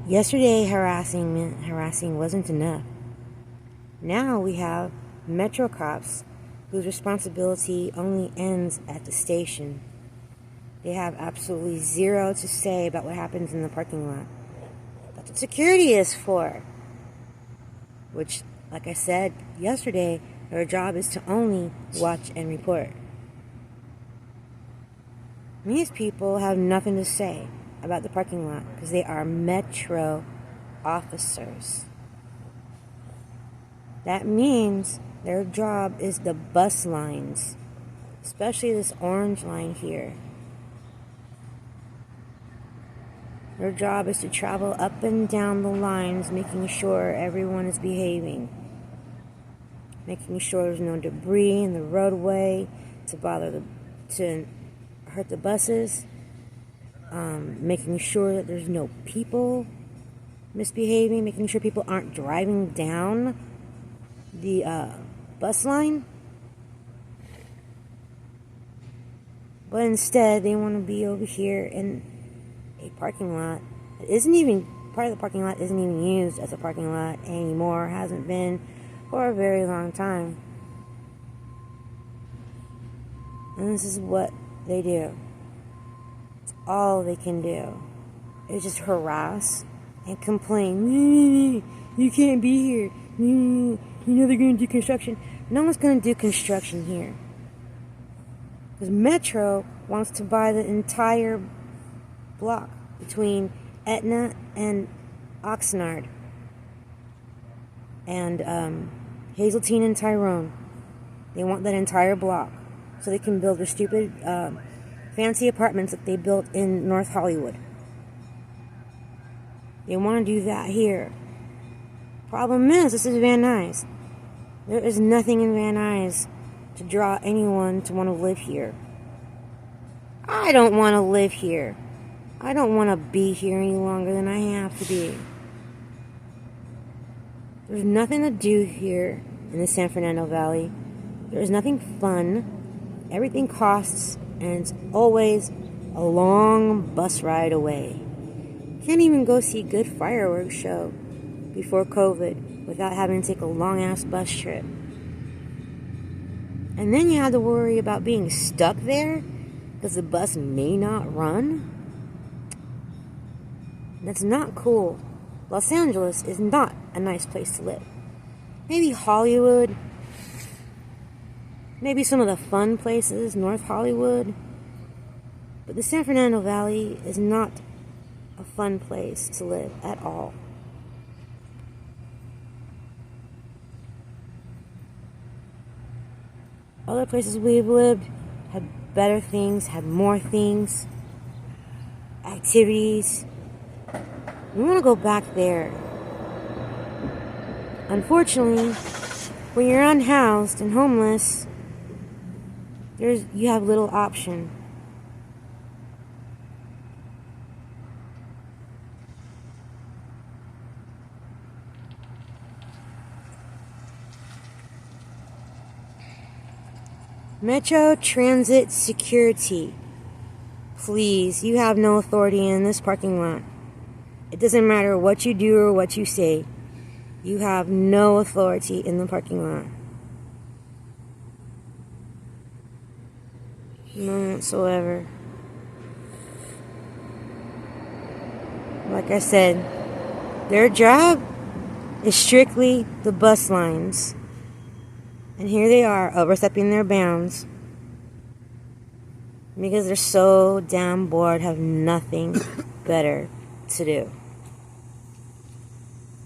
Yesterday, harassing wasn't enough. Now we have metro cops whose responsibility only ends at the station. They have absolutely zero to say about what happens in the parking lot. That's what security is for. Which, like I said yesterday, their job is to only watch and report. These people have nothing to say about the parking lot because they are metro officers. That means their job is the bus lines, especially this orange line here. Their job is to travel up and down the lines, making sure everyone is behaving, making sure there's no debris in the roadway to hurt the buses, making sure that there's no people misbehaving, making sure people aren't driving down the bus line. But instead, they want to be over here in a parking lot that isn't even, part of the parking lot isn't even used as a parking lot anymore, hasn't been for a very long time. And this is what they do. It's all they can do. It's just harass and complain. You can't be here. You know they're going to do construction. No one's going to do construction here. Because Metro wants to buy the entire block between Etna and Oxnard and Hazeltine and Tyrone. They want that entire block so they can build their stupid fancy apartments that they built in North Hollywood. They want to do that here. Problem is, this is Van Nuys. There is nothing in Van Nuys to draw anyone to want to live here. I don't want to live here. I don't want to be here any longer than I have to be. There's nothing to do here in the San Fernando Valley. There's nothing fun. Everything costs, and it's always a long bus ride away. Can't even go see a good fireworks show before COVID without having to take a long-ass bus trip. And then you have to worry about being stuck there because the bus may not run. That's not cool. Los Angeles is not a nice place to live. Maybe Hollywood. Maybe some of the fun places, North Hollywood. But the San Fernando Valley is not a fun place to live at all. Other places we've lived had better things, had more things, activities. We want to go back there. Unfortunately, when you're unhoused and homeless, you have little option. Metro Transit Security. Please, you have no authority in this parking lot. It doesn't matter what you do or what you say. You have no authority in the parking lot. None whatsoever. Like I said, their job is strictly the bus lines. And here they are, overstepping their bounds. Because they're so damn bored, have nothing better to do.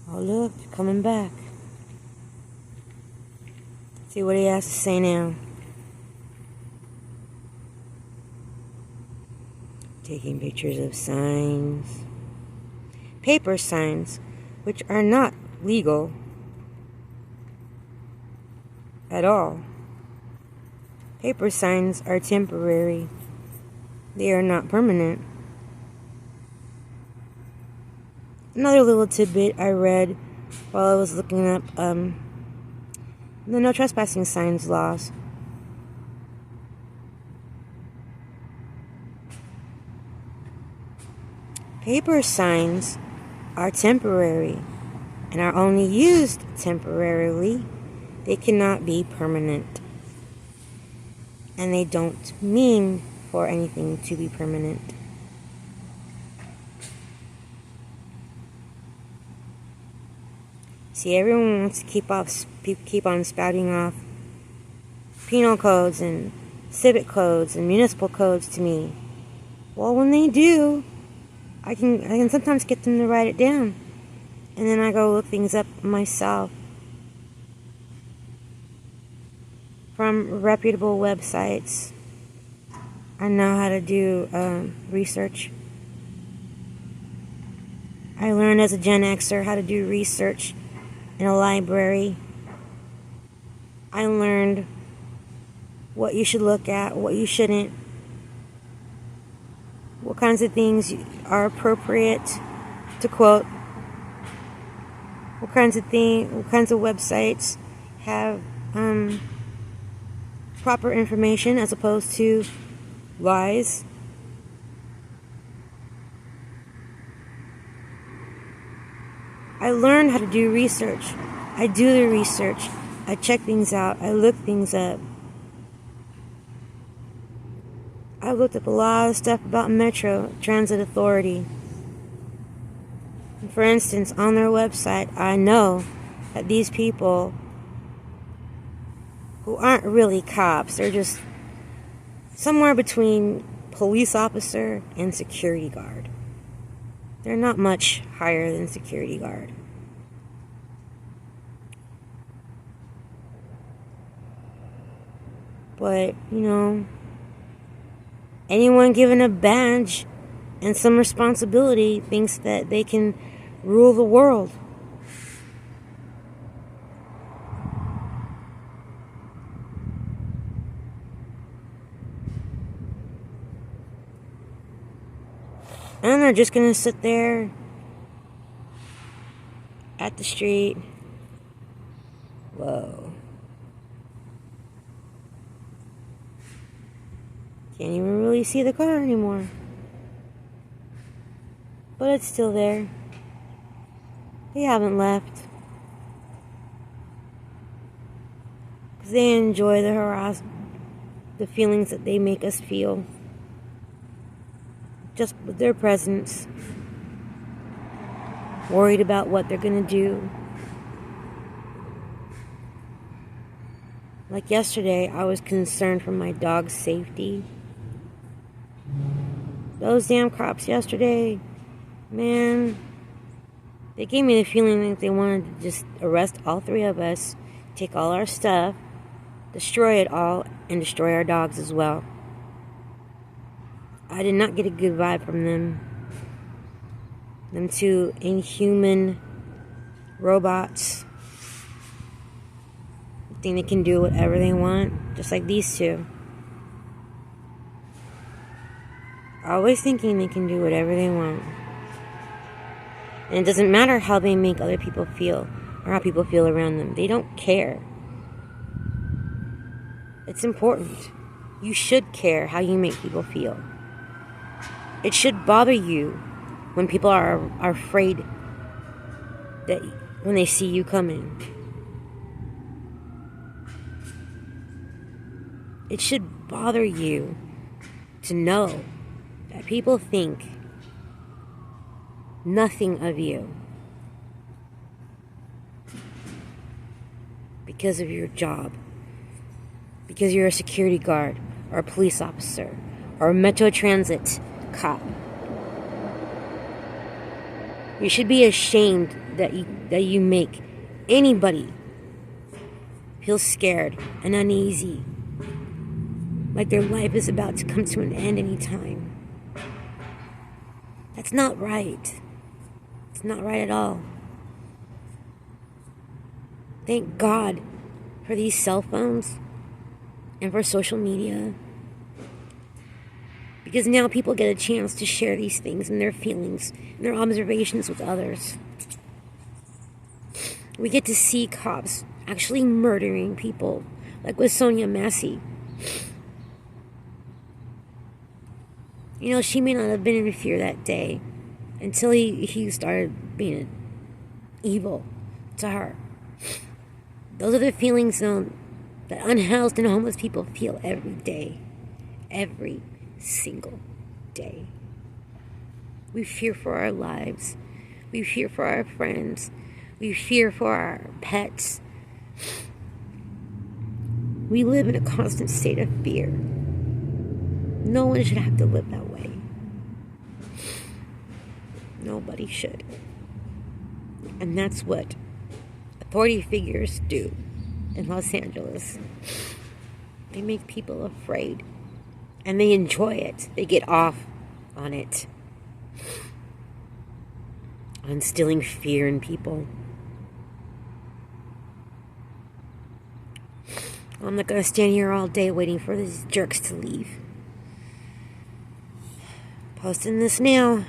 Oh look, they're coming back. See what he has to say now. Taking pictures of signs. Paper signs, which are not legal at all. Paper signs are temporary. They are not permanent. Another little tidbit I read while I was looking up the no trespassing signs laws. Paper signs are temporary and are only used temporarily. They cannot be permanent. And they don't mean for anything to be permanent. See, everyone wants to keep on spouting off penal codes and civic codes and municipal codes to me. Well, when they do, I can sometimes get them to write it down, and then I go look things up myself from reputable websites. I know how to do research. I learned as a Gen Xer how to do research in a library. I learned what you should look at, what you shouldn't, what kinds of things are appropriate to quote, what kinds of websites have proper information as opposed to lies. I learned how to do research. I do the research. I check things out. I look things up. I looked up a lot of stuff about Metro Transit Authority. For instance, on their website, I know that these people who aren't really cops, they're just somewhere between police officer and security guard. They're not much higher than security guard. But, anyone given a badge and some responsibility thinks that they can rule the world. And they're just going to sit there at the street. Whoa. Can't even really see the car anymore. But it's still there. They haven't left. Because they enjoy the feelings that they make us feel. Just with their presence. Worried about what they're going to do. Like yesterday, I was concerned for my dog's safety. Those damn cops yesterday, man, they gave me the feeling that they wanted to just arrest all three of us, take all our stuff, destroy it all, and destroy our dogs as well. I did not get a good vibe from them. Them two inhuman robots. Think they can do whatever they want, just like these two. Always thinking they can do whatever they want. And it doesn't matter how they make other people feel or how people feel around them. They don't care. It's important. You should care how you make people feel. It should bother you when people are afraid that when they see you coming. It should bother you to know that people think nothing of you because of your job, because you're a security guard or a police officer or a Metro Transit cop. You should be ashamed that you make anybody feel scared and uneasy, like their life is about to come to an end anytime. That's not right. It's not right at all. Thank God for these cell phones and for social media. Because now people get a chance to share these things and their feelings and their observations with others. We get to see cops actually murdering people, like with Sonia Massey. She may not have been in fear that day, until he started being evil to her. Those are the feelings that unhoused and homeless people feel every day. Every single day. We fear for our lives. We fear for our friends. We fear for our pets. We live in a constant state of fear. No one should have to live that way. Nobody should. And that's what authority figures do in Los Angeles. They make people afraid. And they enjoy it. They get off on it. On instilling fear in people. I'm not going to stand here all day waiting for these jerks to leave. Posting this now.